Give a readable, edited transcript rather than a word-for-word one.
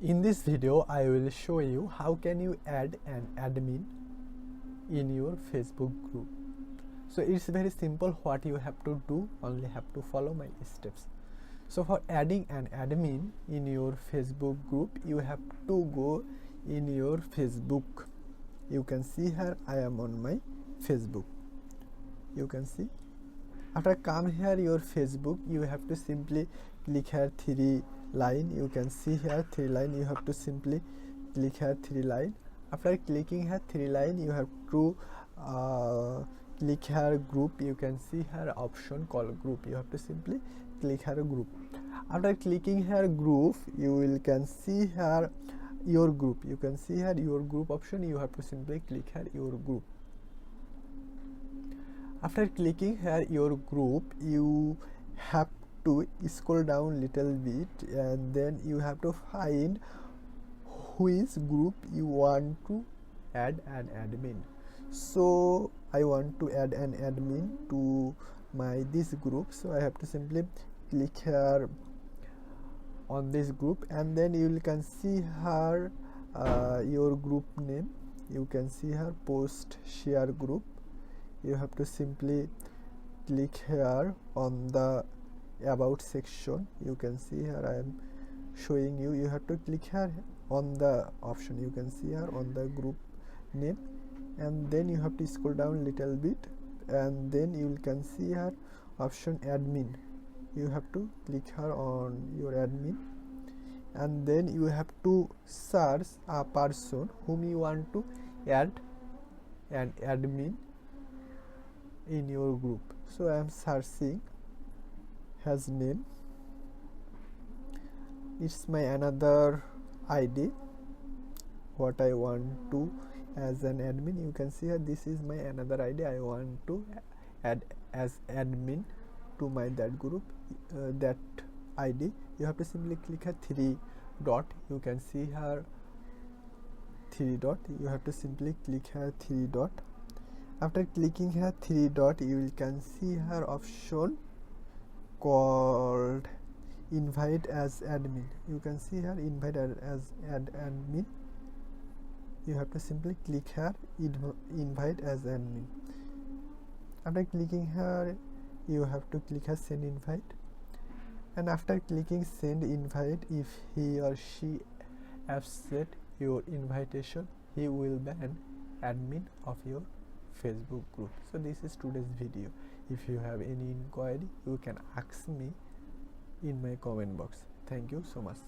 In this video, I will show you how can you add an admin in your Facebook group. So it's very simple. What you have to do, only have to follow my steps. So for adding an admin in your Facebook group, you have to go in your Facebook. You can see here I am on my Facebook. You can see. After come here your Facebook, you have to simply click here three line. You can see here three line. You have to simply click here three line. After clicking here three line, you have to click here group. You can see here option called group. You have to simply click here group. After clicking here group, you will can see here your group. You can see here your group option. You have to simply click here your group. After clicking here your group, you have to scroll down little bit and then you have to find which group you want to add an admin. So I want to add an admin to my this group, so I have to simply click here on this group, and then you can see here your group name. You can see here post share group. You have to simply click here on the about section. You can see here I am showing you. You have to click here on the option. You can see here on the group name, and then you have to scroll down little bit, and then you can see here option admin. You have to click here on your admin, and then you have to search a person whom you want to add an admin in your group. So I am searching his name. It's my another ID what I want to as an admin. You can see here this is my another ID I want to add as admin to my that group, that ID. You have to simply click here three dot. You can see here three dot. You have to simply click here three dot. After clicking here three dot, you will can see here option called invite as admin. You can see here invite as admin. You have to simply click here invite as admin. After clicking here, you have to click here send invite, and after clicking send invite, if he or she accept your invitation, he will be an admin of your Facebook group. So this is today's video. If you have any inquiry, you can ask me in my comment box. Thank you so much.